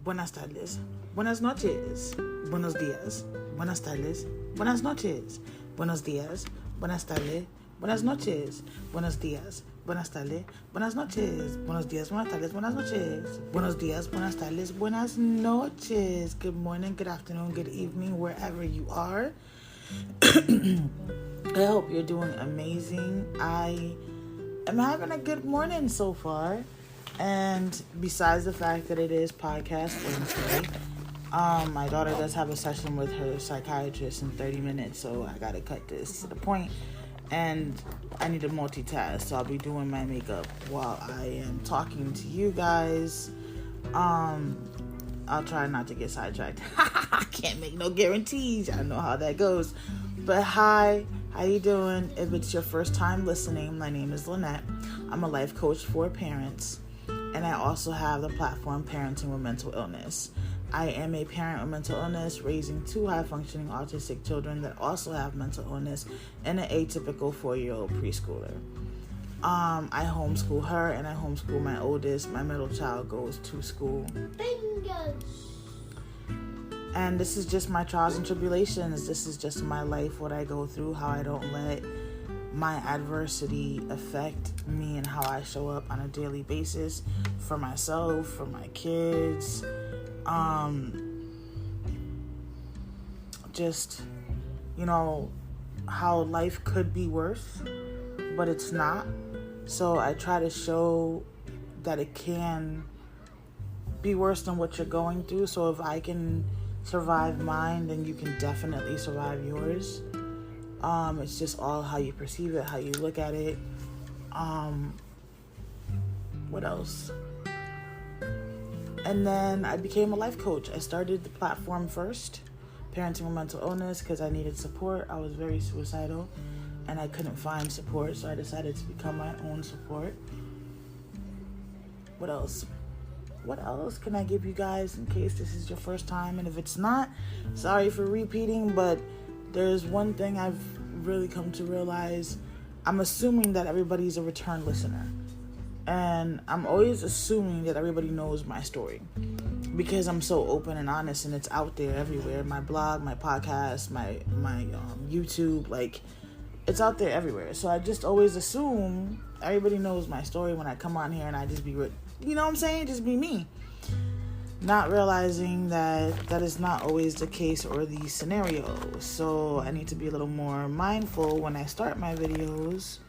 buenas tardes, buenas noches, buenos días, buenas tardes, buenas noches, buenos días, buenas tardes, buenas noches, buenos días, buenas tardes, buenas noches, buenos días, buenas tardes, buenas noches, buenos días, buenas tardes, buenas noches. Good morning, good afternoon, good evening, wherever you are. I hope you're doing amazing. I am having a good morning so far. And besides the fact that it is podcast Wednesday, my daughter does have a session with her psychiatrist in 30 minutes, so I gotta cut this to the point. And I need to multitask, so I'll be doing my makeup while I am talking to you guys. I'll try not to get sidetracked. I can't make no guarantees. I know how that goes. But hi, how you doing? If it's your first time listening, my name is Lynette. I'm a life coach for parents. And I also have the platform Parenting with Mental Illness. I am a parent with mental illness, raising 2 high-functioning autistic children that also have mental illness and an atypical 4-year-old preschooler. I homeschool her and I homeschool my oldest. My middle child goes to school. And this is just my trials and tribulations. This is just my life, what I go through, how I don't let my adversity affect me and how I show up on a daily basis for myself, for my kids. Just, how life could be worse, but it's not. So I try to show that it can be worse than what you're going through. So if I can survive mine, then you can definitely survive yours. It's just all how you perceive it, how you look at it. What else? And then I became a life coach. I started the platform first, Parenting with Mental Illness, because I needed support. I was very suicidal and I couldn't find support, so I decided to become my own support. What else? What else can I give you guys in case this is your first time? And if it's not, sorry for repeating, but there's one thing I've really come to realize. I'm assuming that everybody's a return listener. And I'm always assuming that everybody knows my story because I'm so open and honest and it's out there everywhere. My blog, my podcast, my YouTube, it's out there everywhere. So I just always assume everybody knows my story when I come on here and I just be, just be me. Not realizing that is not always the case or the scenario. So I need to be a little more mindful when I start my videos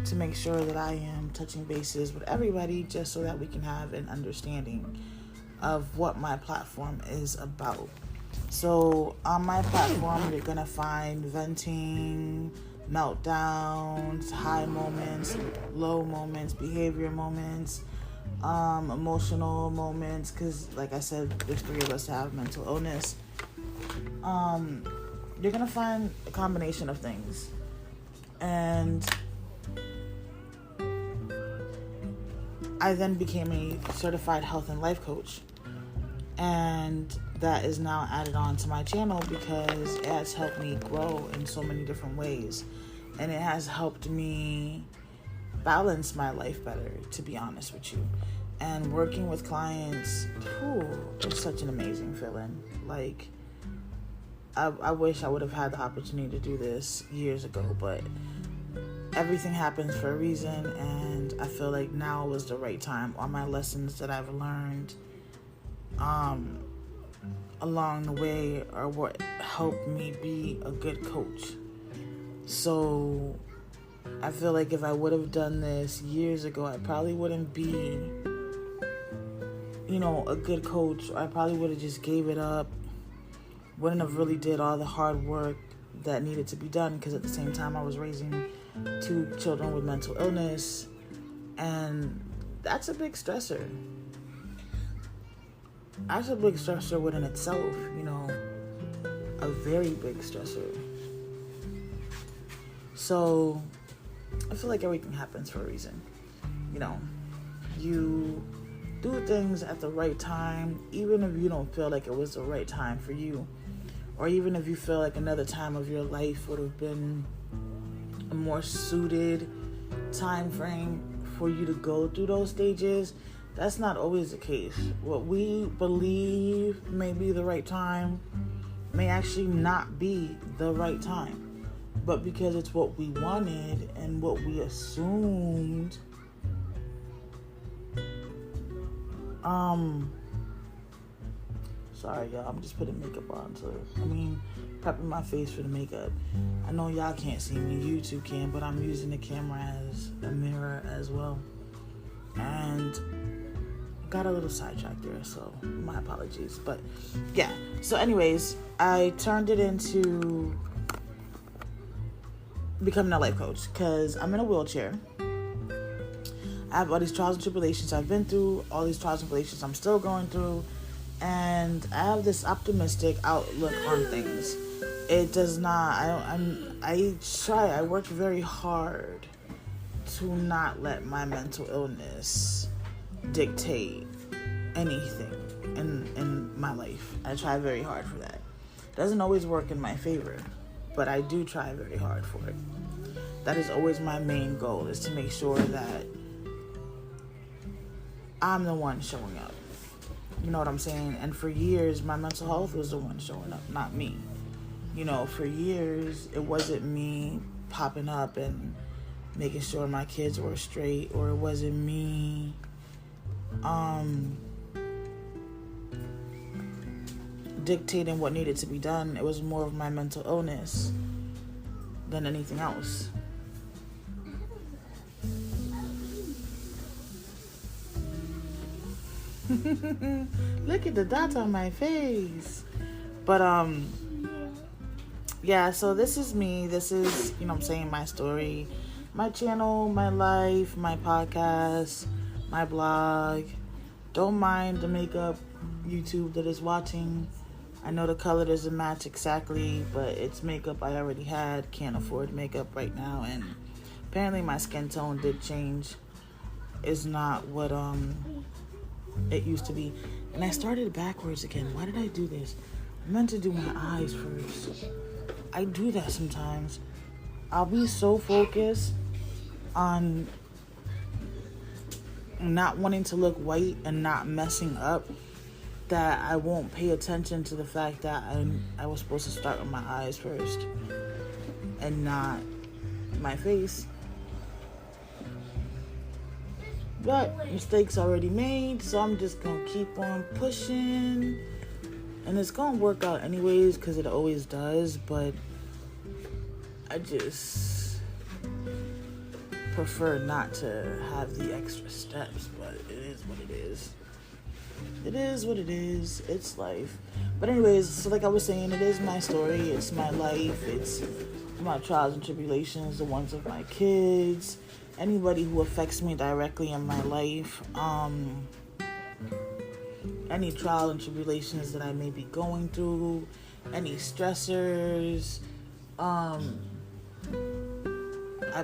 to make sure that I am touching bases with everybody just so that we can have an understanding of what my platform is about. So on my platform, you're going to find venting, meltdowns, high moments, low moments, behavior moments, emotional moments, because like I said, there's 3 of us have mental illness. You're gonna find a combination of things, and I then became a certified health and life coach, and that is now added on to my channel because it has helped me grow in so many different ways, and it has helped me balance my life better, to be honest with you. And working with clients, it's such an amazing feeling. I wish I would have had the opportunity to do this years ago, but everything happens for a reason, and I feel like now was the right time. All my lessons that I've learned along the way are what helped me be a good coach. So I feel like if I would have done this years ago, I probably wouldn't be, a good coach. I probably would have just gave it up. Wouldn't have really did all the hard work that needed to be done because at the same time I was raising 2 children with mental illness, and that's a big stressor. That's a big stressor within itself, a very big stressor. So I feel like everything happens for a reason. You do things at the right time, even if you don't feel like it was the right time for you, or even if you feel like another time of your life would have been a more suited time frame for you to go through those stages. That's not always the case. What we believe may be the right time may actually not be the right time. But because it's what we wanted and what we assumed, sorry y'all, I'm just putting makeup on, prepping my face for the makeup. I know y'all can't see me, YouTube can, but I'm using the camera as a mirror as well. And got a little sidetracked there, so my apologies. But yeah, so anyways, I turned it into becoming a life coach because I'm in a wheelchair. I have all these trials and tribulations I've been through, all these trials and tribulations I'm still going through, and I have this optimistic outlook on things. It does not, I work very hard to not let my mental illness dictate anything in my life. I try very hard for that. It doesn't always work in my favor, but I do try very hard for it. That is always my main goal, is to make sure that I'm the one showing up. You know what I'm saying? And for years, my mental health was the one showing up, not me. You know, for years, it wasn't me popping up and making sure my kids were straight, or it wasn't me dictating what needed to be done. It was more of my mental illness than anything else. Look at the dots on my face. But yeah, so this is me. This is, you know what I'm saying, my story, my channel, my life, my podcast, my blog. Don't mind the makeup YouTube that is watching. I know the color doesn't match exactly, but it's makeup I already had. Can't afford makeup right now, and apparently my skin tone did change. It's not what it used to be. And I started backwards again. Why did I do this? I meant to do my eyes first. I do that sometimes. I'll be so focused on not wanting to look white and not messing up that I won't pay attention to the fact that I was supposed to start with my eyes first and not my face. But mistakes already made, so I'm just gonna keep on pushing, and it's gonna work out anyways, because it always does. But I just prefer not to have the extra steps. But it is what it is. It is what it is. It's life. But anyways, so like I was saying, it is my story. It's my life. It's my trials and tribulations, the ones of my kids, anybody who affects me directly in my life, any trial and tribulations that I may be going through, any stressors. I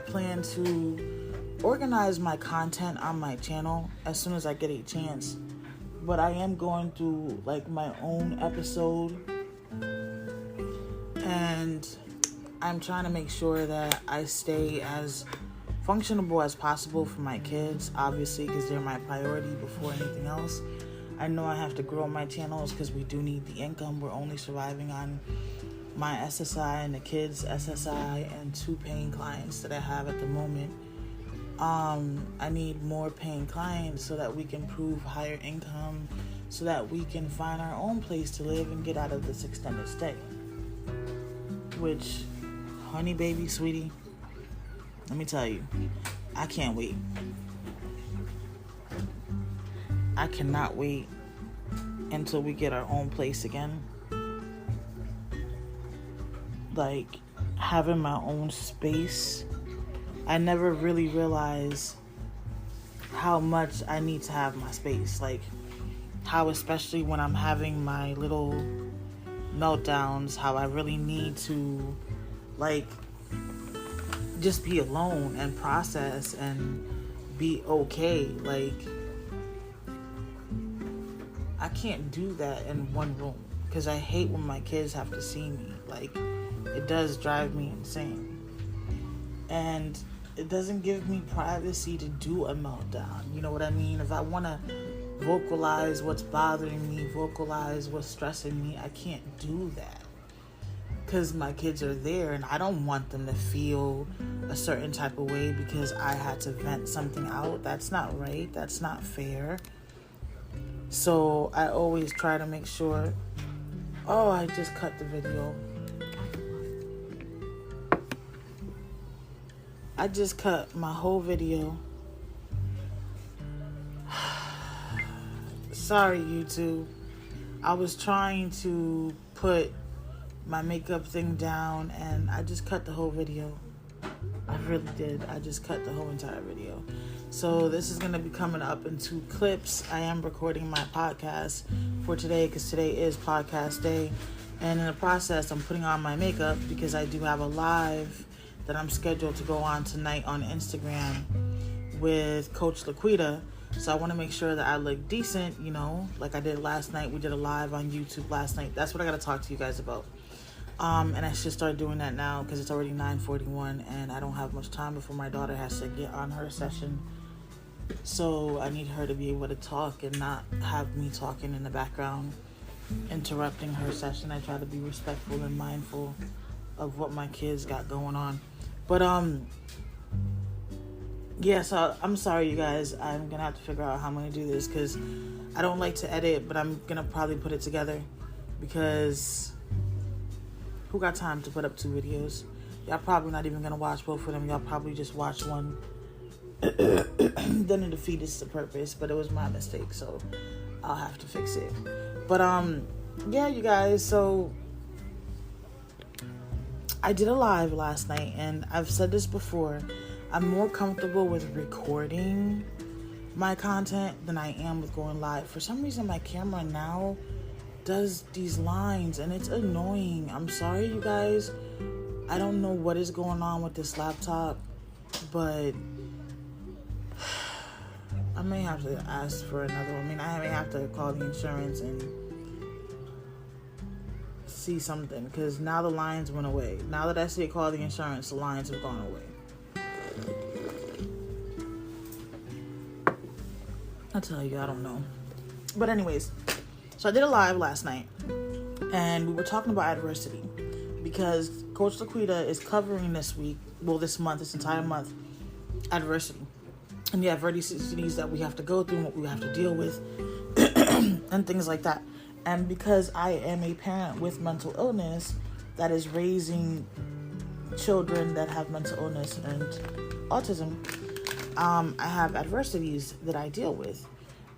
plan to organize my content on my channel as soon as I get a chance. But I am going through like my own episode, and I'm trying to make sure that I stay as functionable as possible for my kids, obviously, because they're my priority before anything else. I know I have to grow my channels because we do need the income. We're only surviving on my SSI and the kids' SSI and 2 paying clients that I have at the moment. I need more paying clients so that we can prove higher income, so that we can find our own place to live and get out of this extended stay. Which, honey baby, sweetie, let me tell you, I can't wait. I cannot wait until we get our own place again. Like, having my own space. I never really realized how much I need to have my space. Like, how, especially when I'm having my little meltdowns, how I really need to, like, just be alone and process and be okay. Like, I can't do that in one room because I hate when my kids have to see me. Like, it does drive me insane. And it doesn't give me privacy to do a meltdown. You know what I mean? If I want to vocalize what's bothering me, vocalize what's stressing me, I can't do that. Because my kids are there and I don't want them to feel a certain type of way because I had to vent something out. That's not right. That's not fair. So I always try to make sure. Oh, I just cut the video. I just cut my whole video. Sorry, YouTube. I was trying to put my makeup thing down and I just cut the whole video. I really did. I just cut the whole entire video. So this is going to be coming up in 2 clips. I am recording my podcast for today because today is podcast day. And in the process, I'm putting on my makeup because I do have a live that I'm scheduled to go on tonight on Instagram with Coach Laquita. So I want to make sure that I look decent, you know, like I did last night. We did a live on YouTube last night. That's what I got to talk to you guys about. And I should start doing that now because it's already 9:41 and I don't have much time before my daughter has to get on her session. So I need her to be able to talk and not have me talking in the background, interrupting her session. I try to be respectful and mindful of what my kids got going on. But, yeah, so I'm sorry, you guys. I'm going to have to figure out how I'm going to do this because I don't like to edit, but I'm going to probably put it together because who got time to put up 2 videos? Y'all probably not even going to watch both of them. Y'all probably just watch one. Then it defeats the purpose, but it was my mistake, so I'll have to fix it. But, yeah, you guys, so I did a live last night, and I've said this before. I'm more comfortable with recording my content than I am with going live. For some reason, my camera now does these lines, and it's annoying. I'm sorry, you guys. I don't know what is going on with this laptop, but I may have to ask for another one. I mean, I may have to call the insurance and see something, because now the lines went away. Now that I say call the insurance, the lines have gone away. I'll tell you, I don't know. But anyways, so I did a live last night, and we were talking about adversity, because Coach Laquita is covering this month, this entire month, adversity. And the adversities that we have to go through and what we have to deal with and things like that. And because I am a parent with mental illness that is raising children that have mental illness and autism, I have adversities that I deal with.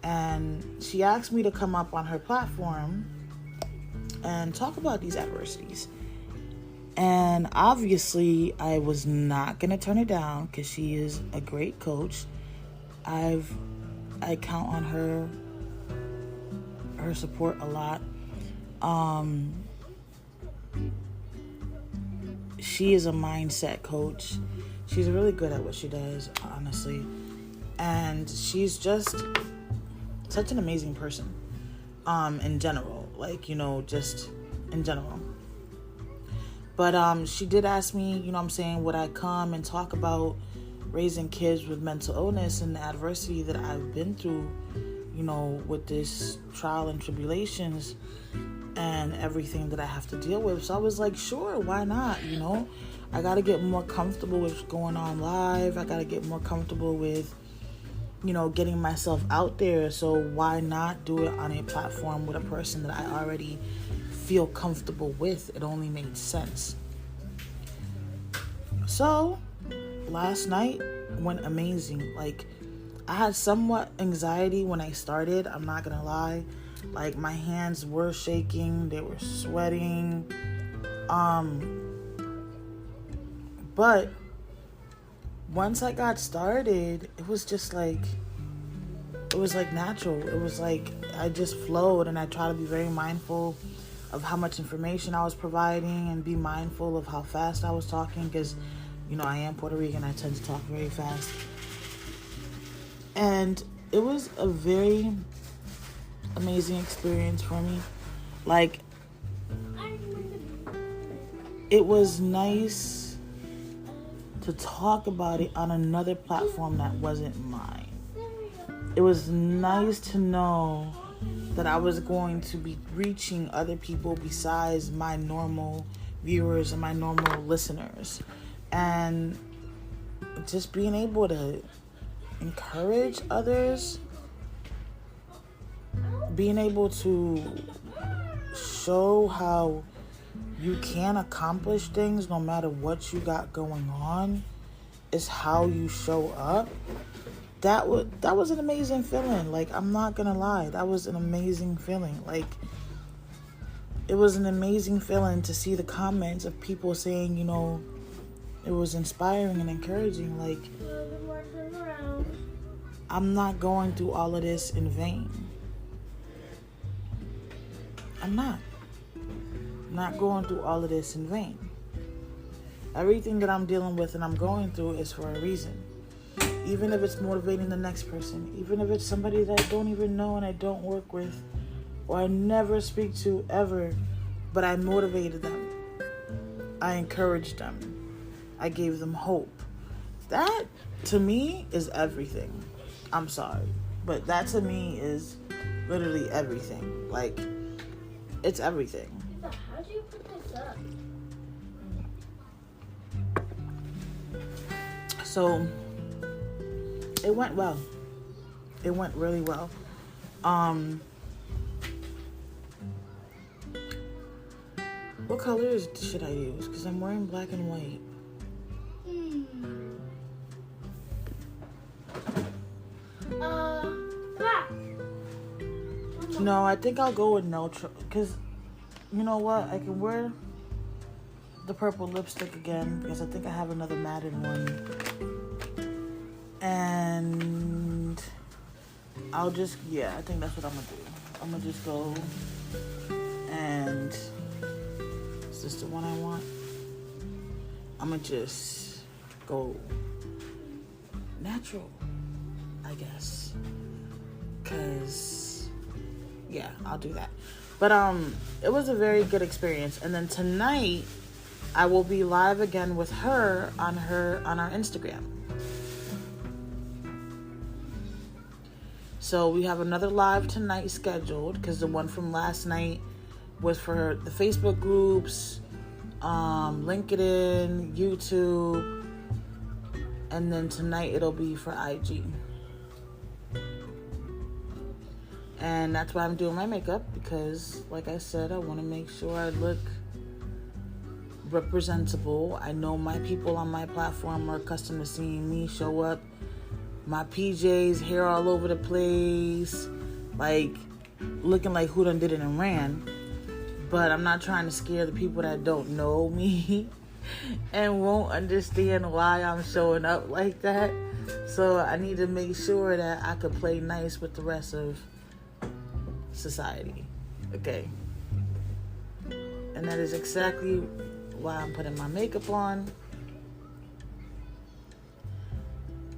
And she asked me to come up on her platform and talk about these adversities. And obviously, I was not going to turn it down because she is a great coach. I count on her support a lot. She is a mindset coach. She's really good at what she does, honestly. And she's just such an amazing person, in general. Like, you know, just in general. But she did ask me, you know what I'm saying, would I come and talk about raising kids with mental illness and the adversity that I've been through, you know, with this trial and tribulations and everything that I have to deal with. So I was like, sure, why not, you know? I got to get more comfortable with going on live. I got to get more comfortable with, you know, getting myself out there. So why not do it on a platform with a person that I already feel comfortable with? It only made sense. So last night went amazing. Like, I had somewhat anxiety when I started, I'm not gonna lie. Like, my hands were shaking, they were sweating. But once I got started, it was just like, it was like natural. It was like I just flowed, and I try to be very mindful of how much information I was providing and be mindful of how fast I was talking, because, you know, I am Puerto Rican. I tend to talk very fast. And it was a very amazing experience for me. Like, it was nice to to talk about it on another platform that wasn't mine. It was nice to know that I was going to be reaching other people besides my normal viewers and my normal listeners. And just being able to encourage others, being able to show how you can accomplish things no matter what you got going on is how you show up. That was an amazing feeling. Like, I'm not gonna lie, that was an amazing feeling. Like, it was an amazing feeling to see the comments of people saying, you know, it was inspiring and encouraging. Like, I'm not going through all of this in vain. I'm not going through all of this in vain. Everything that I'm dealing with and I'm going through is for a reason. Even if it's motivating the next person, even if it's somebody that I don't even know and I don't work with, or I never speak to ever, but I motivated them. I encouraged them. I gave them hope. That, to me, is everything. I'm sorry, but that to me is literally everything. Like, it's everything. How do you put this up? So, it went well. It went really well. What colors should I use? Because I'm wearing black and white. Black. No, I think I'll go with neutral. Because, you know what? I can wear the purple lipstick again. Because I think I have another matted one. And I'll just, I think that's what I'm going to do. I'm going to just go and... Is this the one I want? I'm going to just go natural, I guess. Because, I'll do that. But it was a very good experience. And then tonight, I will be live again with her on our Instagram. So we have another live tonight scheduled because the one from last night was for the Facebook groups, LinkedIn, YouTube, and then tonight it'll be for IG. And that's why I'm doing my makeup because, like I said, I want to make sure I look representable. I know my people on my platform are accustomed to seeing me show up. My PJs, hair all over the place, like looking like who done did it and ran. But I'm not trying to scare the people that don't know me and won't understand why I'm showing up like that. So I need to make sure that I can play nice with the rest of society. Okay. And that is exactly why I'm putting my makeup on.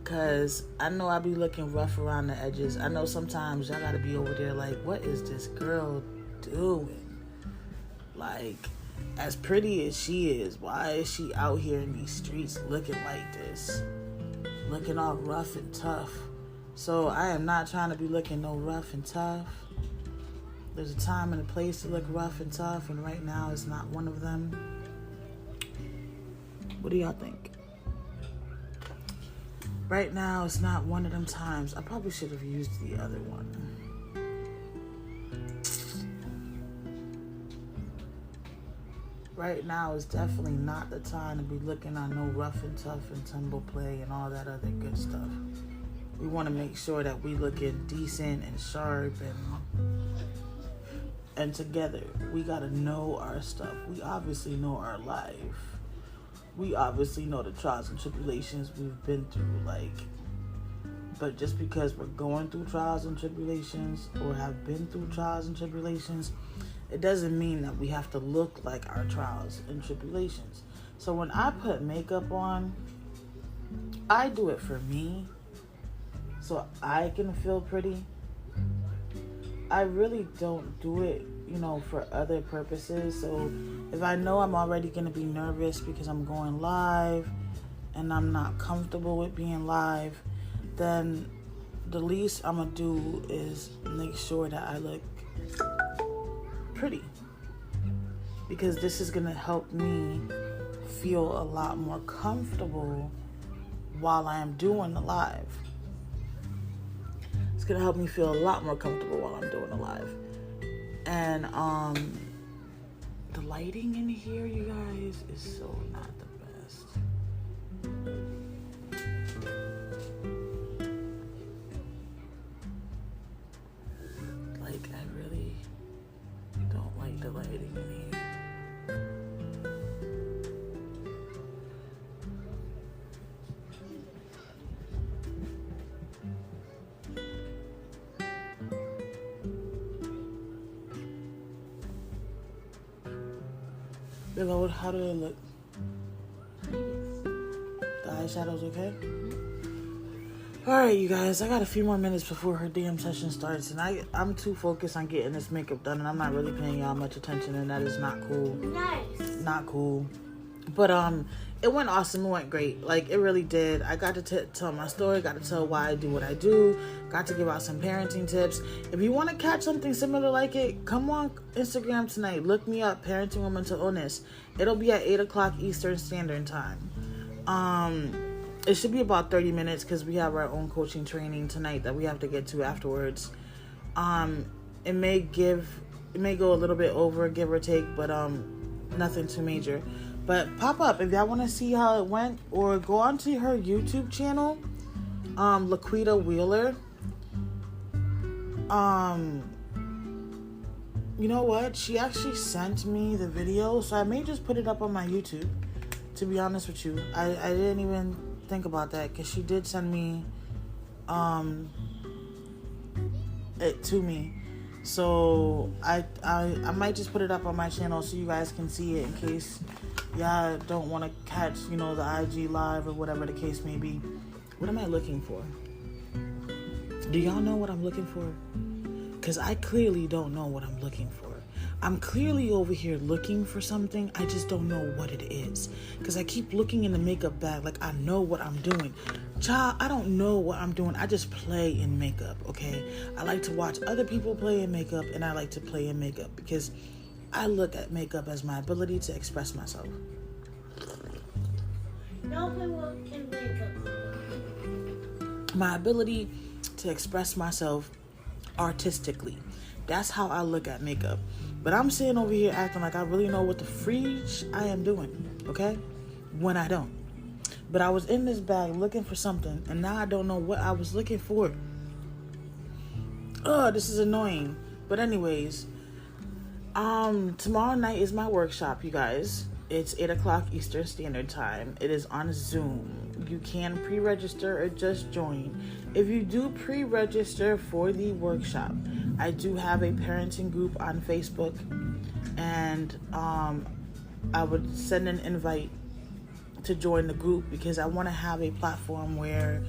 Because I know I be looking rough around the edges. I know sometimes y'all gotta be over there like, what is this girl doing? Like, as pretty as she is, why is she out here in these streets looking like this? Looking all rough and tough. So I am not trying to be looking no rough and tough. There's a time and a place to look rough and tough, and right now it's not one of them. What do y'all think? Right now, it's not one of them times. I probably should have used the other one. Right now is definitely not the time to be looking on no rough and tough and tumble play and all that other good stuff. We want to make sure that we looking decent and sharp and together. We got to know our stuff. We obviously know our life. We obviously know the trials and tribulations we've been through, but just because we're going through trials and tribulations or have been through trials and tribulations, it doesn't mean that we have to look like our trials and tribulations. So when I put makeup on, I do it for me so I can feel pretty. I really don't do it, for other purposes. So if I know I'm already going to be nervous because I'm going live and I'm not comfortable with being live, then the least I'm gonna do is make sure that I look pretty, because this is gonna help me feel a lot more comfortable while I am doing the live. It's gonna help me feel a lot more comfortable while I'm doing the live. And the lighting in here, you guys, is so not the best. Like, I really don't like the lighting in here. How do they look? The eyeshadow's okay? Alright, you guys, I got a few more minutes before her damn session starts, and I'm too focused on getting this makeup done, and I'm not really paying y'all much attention, and that is not cool. Nice. Not cool. But it went awesome. It went great. Like, it really did. I got to tell my story, got to tell why I do what I do, got to give out some parenting tips. If you want to catch something similar like it, come on Instagram tonight. Look me up, Parenting with Mental Illness. It'll be at 8 o'clock Eastern Standard Time. It should be about 30 minutes because we have our own coaching training tonight that we have to get to afterwards. It may go a little bit over, give or take, but nothing too major. But pop up if y'all want to see how it went, or go onto her YouTube channel, Laquita Wheeler. You know what? She actually sent me the video, so I may just put it up on my YouTube. To be honest with you, I didn't even think about that because she did send me it to me. So I might just put it up on my channel so you guys can see it in case y'all don't want to catch, the IG live or whatever the case may be. What am I looking for? Do y'all know what I'm looking for? Because I clearly don't know what I'm looking for. I'm clearly over here looking for something. I just don't know what it is. Because I keep looking in the makeup bag like I know what I'm doing. Child, I don't know what I'm doing. I just play in makeup, okay? I like to watch other people play in makeup, and I like to play in makeup because I look at makeup as my ability to express myself. Don't play in makeup. My ability to express myself artistically. That's how I look at makeup. But I'm sitting over here acting like I really know what the freak I am doing, okay? When I don't. But I was in this bag looking for something, and now I don't know what I was looking for. Oh, this is annoying. But anyways, tomorrow night is my workshop, you guys. It's 8 o'clock Eastern Standard Time. It is on Zoom. You can pre-register or just join. If you do pre-register for the workshop, I do have a parenting group on Facebook, and I would send an invite to join the group because I want to have a platform where,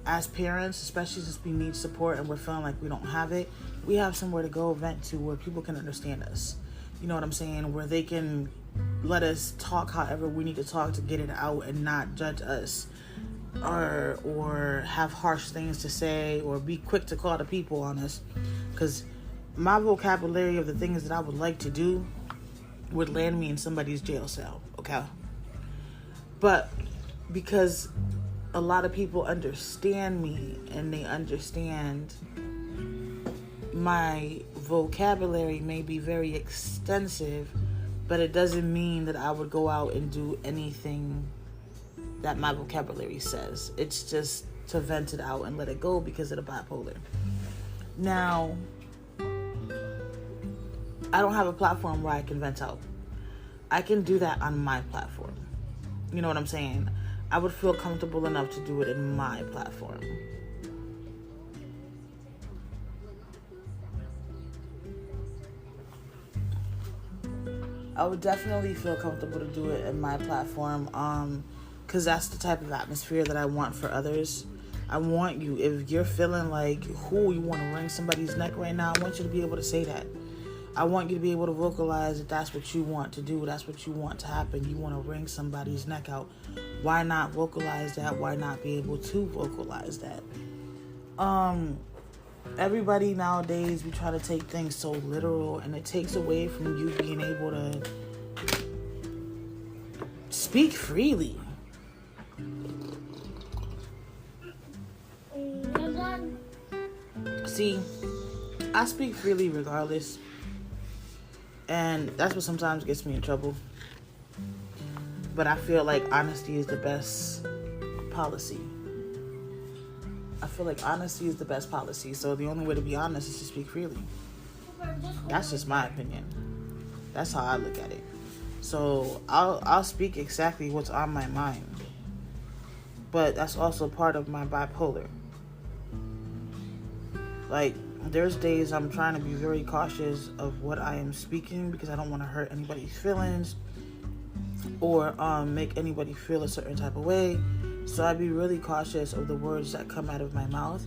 as parents, especially since we need support and we're feeling like we don't have it, we have somewhere to go vent to where people can understand us. You know what I'm saying? Where they can let us talk however we need to talk to get it out and not judge us or have harsh things to say or be quick to call the people on us. Because my vocabulary of the things that I would like to do would land me in somebody's jail cell, okay? But because a lot of people understand me and they understand my vocabulary may be very extensive, but it doesn't mean that I would go out and do anything that my vocabulary says. It's just to vent it out and let it go because of the bipolar. Now, I don't have a platform where I can vent out. I can do that on my platform. You know what I'm saying? I would feel comfortable enough to do it in my platform. I would definitely feel comfortable to do it in my platform, because that's the type of atmosphere that I want for others. I want you, if you're feeling like, you want to wring somebody's neck right now, I want you to be able to say that. I want you to be able to vocalize that that's what you want to do. That's what you want to happen. You want to wring somebody's neck out. Why not vocalize that? Why not be able to vocalize that? Everybody nowadays, we try to take things so literal, and it takes away from you being able to speak freely. See, I speak freely regardless, and that's what sometimes gets me in trouble. But I feel like honesty is the best policy. So the only way to be honest is to speak freely. That's just my opinion. That's how I look at it. So I'll speak exactly what's on my mind. But that's also part of my bipolar. Like, there's days I'm trying to be very cautious of what I am speaking because I don't want to hurt anybody's feelings or make anybody feel a certain type of way. So I be really cautious of the words that come out of my mouth.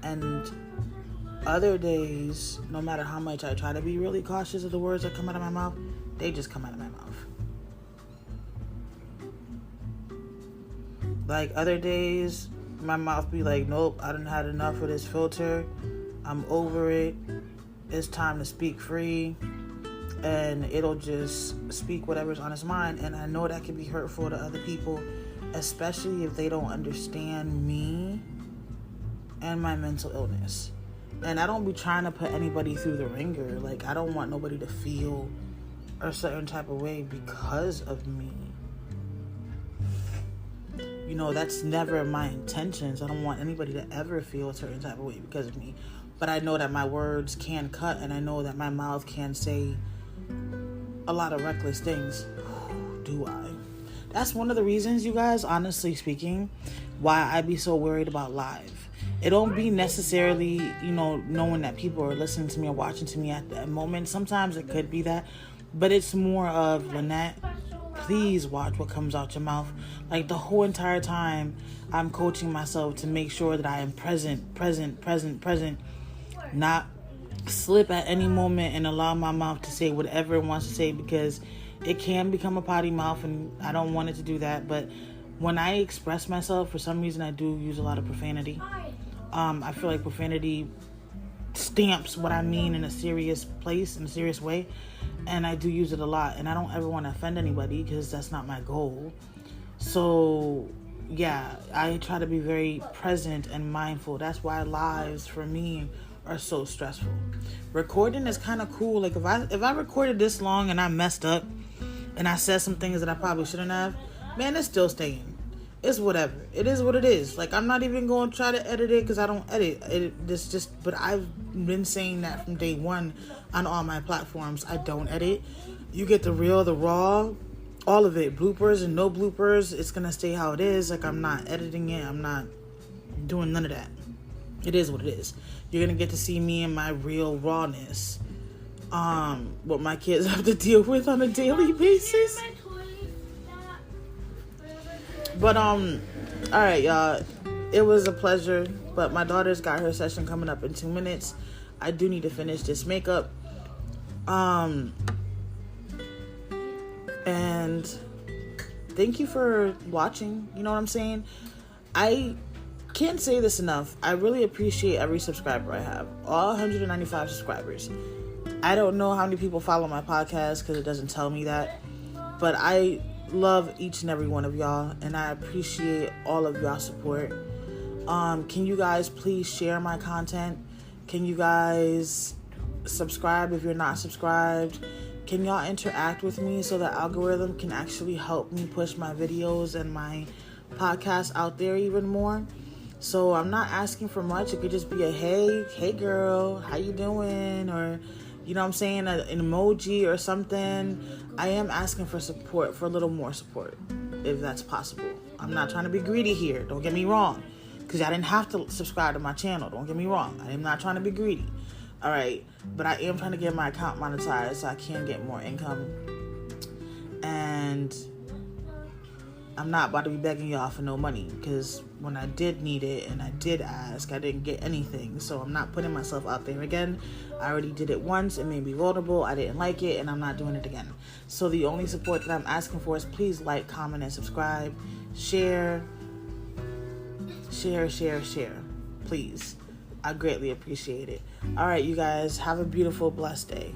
And other days, no matter how much I try to be really cautious of the words that come out of my mouth, they just come out of my mouth. Like, other days, my mouth be like, nope, I done had enough of this filter. I'm over it. It's time to speak free. And it'll just speak whatever's on its mind. And I know that can be hurtful to other people, especially if they don't understand me and my mental illness. And I don't be trying to put anybody through the ringer. Like, I don't want nobody to feel a certain type of way because of me. You know, that's never my intentions. I don't want anybody to ever feel a certain type of way because of me. But I know that my words can cut, and I know that my mouth can say a lot of reckless things. Do I? That's one of the reasons, you guys, honestly speaking, why I be so worried about live. It don't be necessarily, you know, knowing that people are listening to me or watching to me at that moment. Sometimes it could be that. But it's more of, Lynette, please watch what comes out your mouth. Like, the whole entire time, I'm coaching myself to make sure that I am present. Not slip at any moment and allow my mouth to say whatever it wants to say, because it can become a potty mouth, and I don't want it to do that. But when I express myself, for some reason, I do use a lot of profanity. I feel like profanity stamps what I mean in a serious place, in a serious way. And I do use it a lot. And I don't ever want to offend anybody because that's not my goal. So, yeah, I try to be very present and mindful. That's why lives, for me, are so stressful. Recording is kind of cool. Like, if I recorded this long and I messed up and I said some things that I probably shouldn't have, man, it's still staying. It's whatever. It is what it is. Like, I'm not even going to try to edit it because I don't edit it. But I've been saying that from day one on all my platforms. I don't edit. You get the real, the raw, all of it. Bloopers and no bloopers. It's going to stay how it is. Like, I'm not editing it. I'm not doing none of that. It is what it is. You're going to get to see me in my real rawness. What my kids have to deal with on a daily basis. But, alright, y'all. It was a pleasure. But my daughter's got her session coming up in 2 minutes. I do need to finish this makeup. And thank you for watching. You know what I'm saying? I can't say this enough. I really appreciate every subscriber I have. All 195 subscribers. I don't know how many people follow my podcast because it doesn't tell me that. But I love each and every one of y'all, and I appreciate all of y'all support. Can you guys please share my content? Can you guys subscribe if you're not subscribed? Can y'all interact with me so the algorithm can actually help me push my videos and my podcast out there even more? So I'm not asking for much. It could just be a hey girl, how you doing? Or, you know what I'm saying, an emoji or something. I am asking for support, for a little more support, if that's possible. I'm not trying to be greedy here. Don't get me wrong. Because I didn't have to subscribe to my channel. Don't get me wrong. I am not trying to be greedy. All right. But I am trying to get my account monetized so I can get more income. And I'm not about to be begging y'all for no money, because when I did need it and I did ask, I didn't get anything. So I'm not putting myself out there again. I already did it once. It made me vulnerable. I didn't like it, and I'm not doing it again. So the only support that I'm asking for is please like, comment, and subscribe. Share. Please. I greatly appreciate it. All right, you guys, have a beautiful, blessed day.